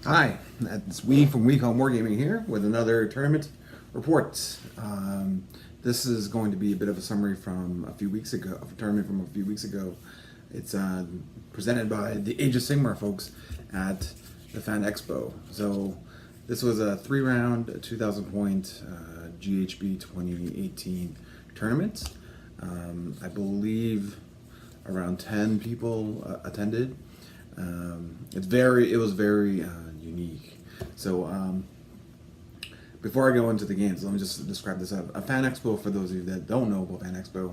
Hi, it's we from We Call More Gaming here with another tournament report. This is going to be a bit of a summary from a few weeks ago, a tournament from a few weeks ago. It's presented by the Age of SixMar folks at the Fan Expo. So this was a 3-round, 2,000 point GHB 2018 tournament. I believe around 10 people attended. It was very unique. So before I go into the games, let me just describe this. A Fan Expo, for those of you that don't know about Fan Expo,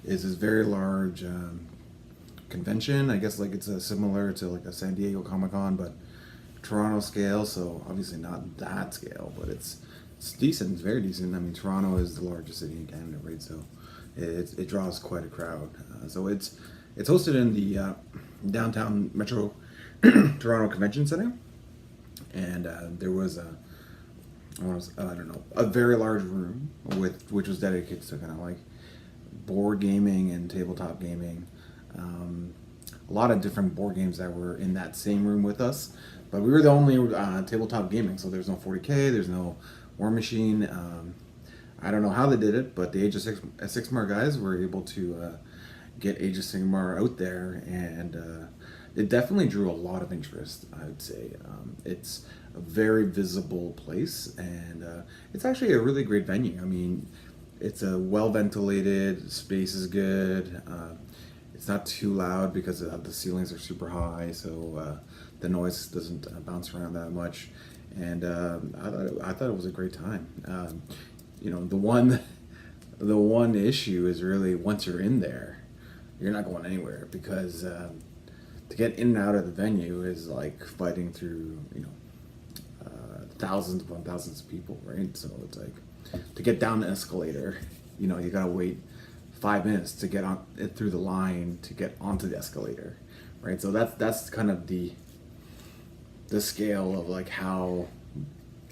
is this very large convention. I guess like it's similar to like a San Diego Comic-Con, but Toronto scale. So obviously not that scale, but it's decent. It's very decent. I mean, Toronto is the largest city in Canada, right? So it draws quite a crowd. So it's hosted in the downtown Metro Toronto Convention Center, and there was a very large room which was dedicated to kind of like board gaming and tabletop gaming. A lot of different board games that were in that same room with us, but we were the only tabletop gaming. So there's no 40K, there's no War Machine. I don't know how they did it, but the Age of SixMar guys were able to get Age of SixMar out there, and it definitely drew a lot of interest, I would say. It's a very visible place, and it's actually a really great venue. I mean, it's a well-ventilated, space is good. It's not too loud because the ceilings are super high, so the noise doesn't bounce around that much. And I thought it was a great time. The one issue is really once you're in there, you're not going anywhere, because to get in and out of the venue is like fighting through thousands upon thousands of people, right? So it's like to get down the escalator, you gotta wait 5 minutes to get on through the line to get onto the escalator, right? So that's kind of the scale of like how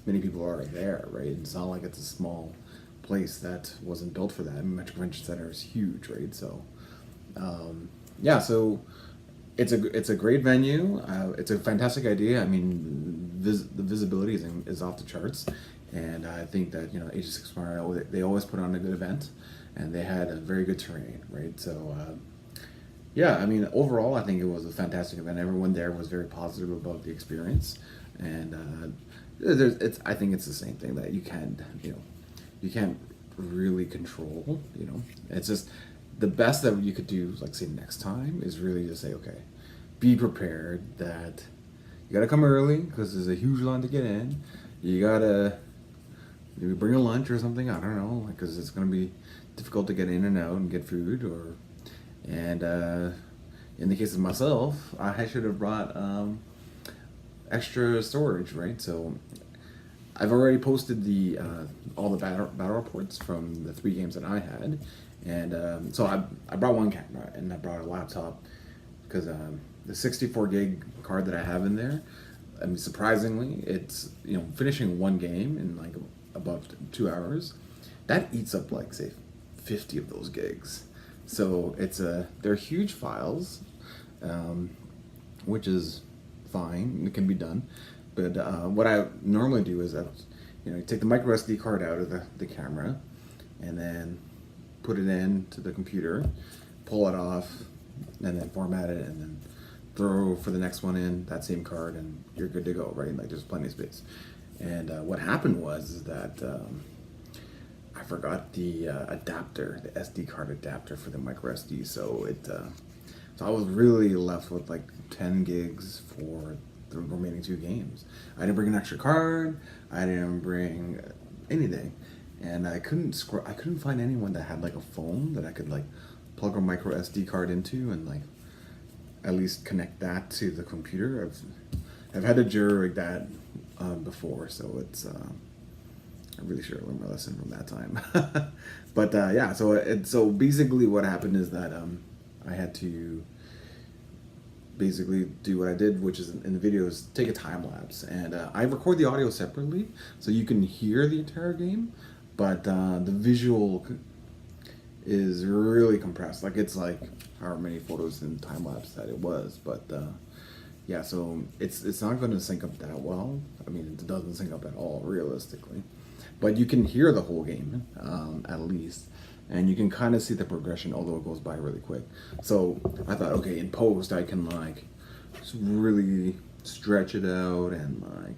many people are there, right? It's not like it's a small place that wasn't built for that. I mean, Metro Convention Center is huge, right? So so it's a great venue. It's a fantastic idea. I mean, the visibility is off the charts, and I think that Age of SixMar, they always put on a good event, and they had a very good terrain, right? So I mean, overall, I think it was a fantastic event. Everyone there was very positive about the experience, and I think it's the same thing that you can't really control. It's just the best that you could do, like say next time, is really just say, okay, be prepared that you gotta come early because there's a huge line to get in. You gotta maybe bring a lunch or something. I don't know, because it's gonna be difficult to get in and out and get food. In the case of myself, I should have brought extra storage, right? So I've already posted all the battle reports from the 3 games that I had, and so I brought one camera and I brought a laptop because the 64 gig card that I have in there, I mean, surprisingly, it's finishing one game in like about 2 hours, that eats up like say 50 of those gigs. So they're huge files, which is fine. It can be done. But what I normally do is take the micro SD card out of the camera, and then put it into the computer, pull it off, and then format it, and then throw for the next one in that same card, and you're good to go, right? Like there's plenty of space. And what happened was that I forgot the adapter, the SD card adapter for the micro SD, so I was really left with like 10 gigs for the remaining 2 games. I didn't bring an extra card. I didn't bring anything, and I couldn't find anyone that had like a phone that I could like plug a micro SD card into and like at least connect that to the computer. I've had a jury like that before, so it's I really should have learned my lesson from that time. But so basically what happened is that I had to basically do what I did, which is in the video, is take a time lapse, and I record the audio separately so you can hear the entire game, but the visual is really compressed. Like it's like however many photos in time lapse that it was, but yeah, so it's not going to sync up that well. I mean, it doesn't sync up at all, realistically. But you can hear the whole game, at least, and you can kind of see the progression, although it goes by really quick. So I thought, okay, in post, I can like just really stretch it out, and like,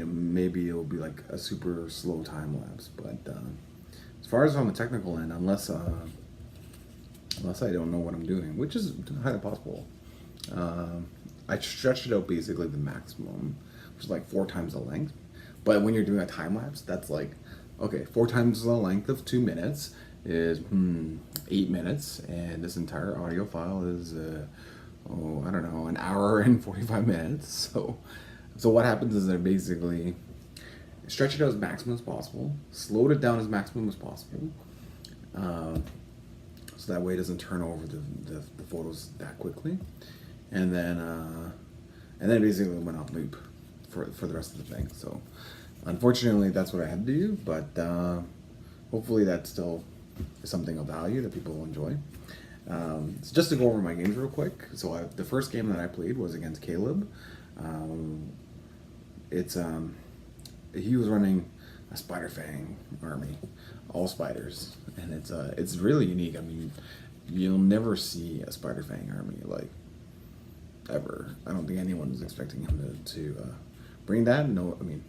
maybe it'll be like a super slow time lapse. But as far as on the technical end, unless I don't know what I'm doing, which is highly possible. I stretched it out basically the maximum, which is like 4 times the length. But when you're doing a time lapse, that's like, okay, 4 times the length of 2 minutes is 8 minutes, and this entire audio file is, I don't know, an hour and 45 minutes. So what happens is that basically stretch it out as maximum as possible, slowed it down as maximum as possible, so that way it doesn't turn over the photos that quickly, and then basically went on loop for the rest of the thing. So unfortunately, that's what I had to do, but hopefully that still is something of value that people will enjoy. So just to go over my games real quick. So the first game that I played was against Caleb. He was running a Spider Fang army, all spiders, and it's really unique. I mean, you'll never see a Spider Fang army like ever. I don't think anyone was expecting him to bring that. No, I mean,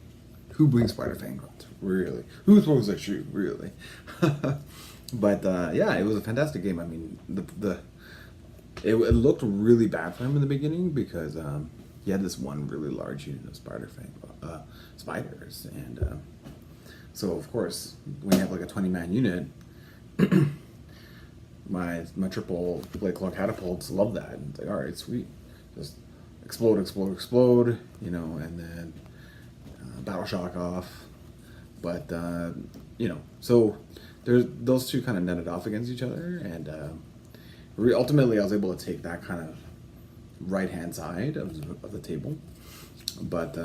who brings Spider Fang guns? Really? Who throws that shoe? Really? But yeah, it was a fantastic game. I mean, it looked really bad for him in the beginning because he had this one really large unit of spiders, and so of course when you have like a 20-man unit, my triple blade claw catapults love that. And it's like, all right, sweet, just explode, and then battle shock off. But so there's those two kind of netted off against each other, and ultimately I was able to take that kind of right hand side of the table. But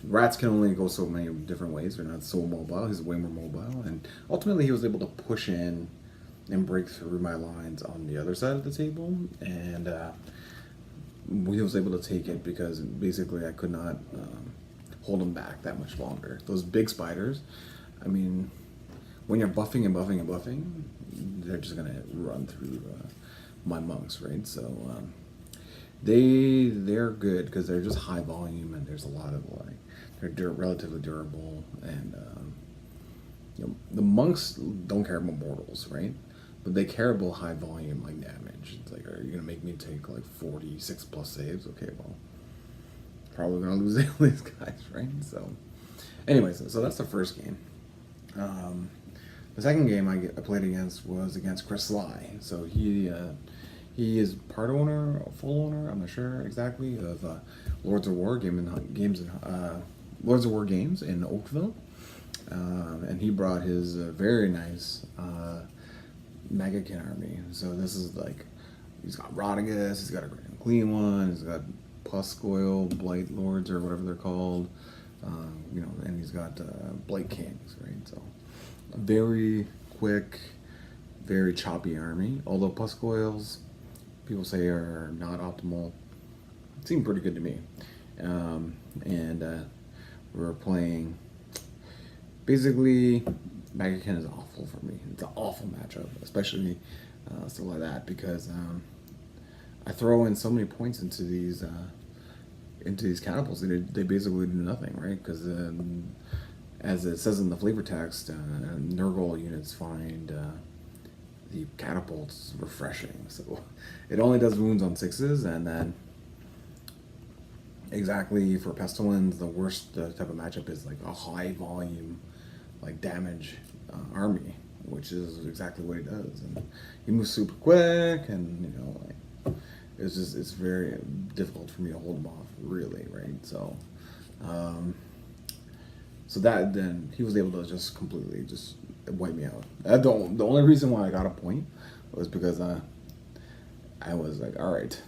rats can only go so many different ways. They're not so mobile. He's way more mobile, and ultimately he was able to push in and break through my lines on the other side of the table, and he was able to take it because basically I could not hold him back that much longer. Those big spiders, I mean, when you're buffing and buffing and buffing, they're just gonna run through my monks, right? So they're good because they're just high volume, and there's a lot of like they're relatively durable, and the monks don't care about mortals, right? But they care about high volume like damage. It's like, are you gonna make me take like 46 plus saves? Okay, well, probably gonna lose all these guys, right? So anyways, so that's the first game. The second game I played against was against Chris Sly. So he is part owner, or full owner, I'm not sure exactly, of Lords of War Lords of War games in Oakville, and he brought his very nice Megakin army. So this is like, he's got Rodriguez, he's got a Great and Clean one, he's got Puscoil, Blight Lords, or whatever they're called, and he's got Blight Kings, right? So a very quick, very choppy army. Although Puscoils, people say are not optimal, it seemed pretty good to me. And we were playing, basically, Megakin is awful for me. It's an awful matchup, especially stuff like that, because I throw in so many points into these catapults. They basically do nothing, right? Because as it says in the flavor text, Nurgle units find the catapults refreshing. So it only does wounds on 6s, and then exactly for Pestilence, the worst type of matchup is like a high volume, like damage army, which is exactly what he does. And he moves super quick, and it's very difficult for me to hold him off, really, right? So that, then he was able to just completely just wipe me out. The only reason why I got a point was because I was like, all right,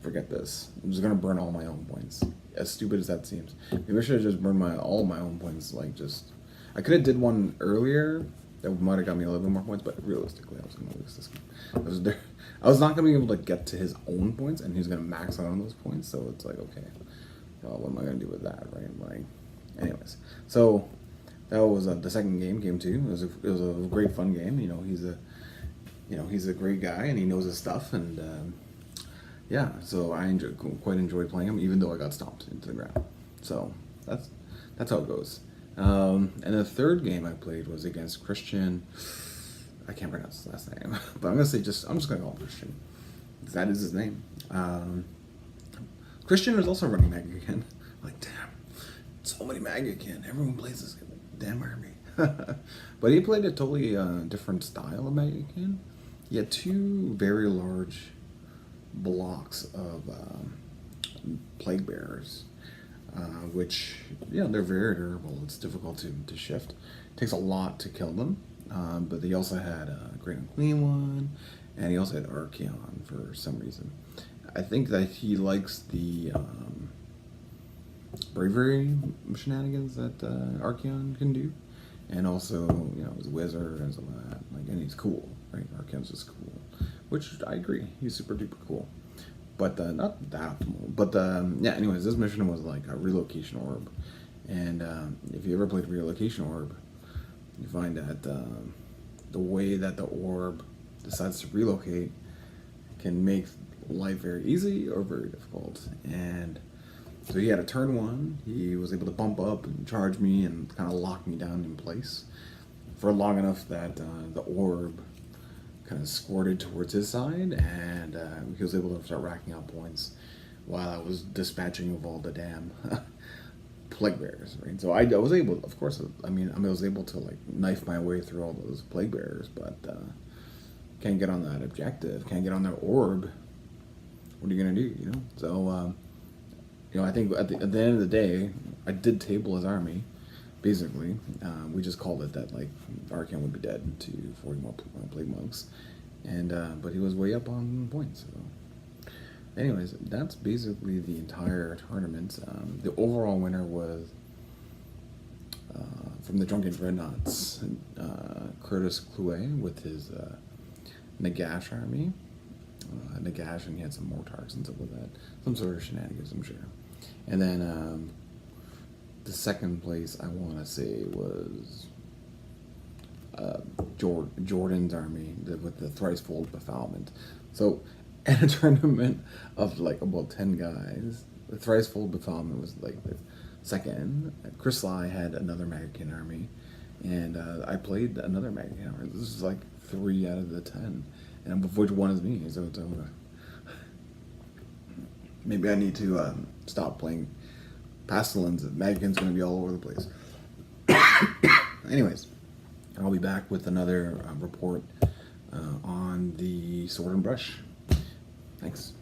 forget this. I'm just gonna burn all my own points. As stupid as that seems, maybe I should have just burned all my own points. Like, just I could have did one earlier, That might have got me a little bit more points, but realistically, I was going to lose this game. I was not going to be able to get to his own points, and he was going to max out on those points. So it's like, okay, well, what am I going to do with that, right? Like, anyways, so that was the second game, game 2. It was a great fun game. He's a great guy, and he knows his stuff, and yeah, so I quite enjoyed playing him, even though I got stomped into the ground. So that's how it goes. And the third game I played was against Christian. I can't pronounce his last name, but I'm just gonna call him Christian. That is his name. Christian was also running Mag again. Like, damn, so many Mag again. Everyone plays this damn army. But he played a totally different style of Mag again. He had 2 very large blocks of plague bearers. Which, they're very durable. It's difficult to shift. It takes a lot to kill them. But he also had a Great Unclean one, and he also had Archeon for some reason. I think that he likes the bravery shenanigans that Archeon can do, and also, he's a wizard and some of that. Like, and he's cool, right? Archeon's just cool, which I agree. He's super duper cool. But not that optimal. But anyways, this mission was like a relocation orb, and if you ever played relocation orb, you find that the way that the orb decides to relocate can make life very easy or very difficult. And so he had a turn 1. He was able to bump up and charge me and kind of lock me down in place for long enough that the orb kind of squirted towards his side, and he was able to start racking up points while I was dispatching of all the damn plague bearers, right? So I was able, of course, I was able to like knife my way through all those plague bearers, but can't get on that objective, can't get on their orb. What are you gonna do, So, I think at the end of the day, I did table his army. Basically, we just called it that, like, Archeon would be dead to 40 more plague monks, and but he was way up on points. So, anyways, that's basically the entire tournament. The overall winner was from the Drunken Dreadnoughts, Curtis Clouet with his Nagash army. Nagash, and he had some mortars and stuff like that. Some sort of shenanigans, I'm sure. And then the second place, I want to say, was Jordan's army with the thrice-fold befoulment. So, in a tournament of like about 10 guys, the thrice-fold befoulment was like the second. Chris Sly had another Magican army, and I played another Magican army. This is like 3 out of the 10, and of which one is me. So maybe I need to stop playing Pestilence. Magican's going to be all over the place. Anyways, I'll be back with another report on the Sword and Brush. Thanks.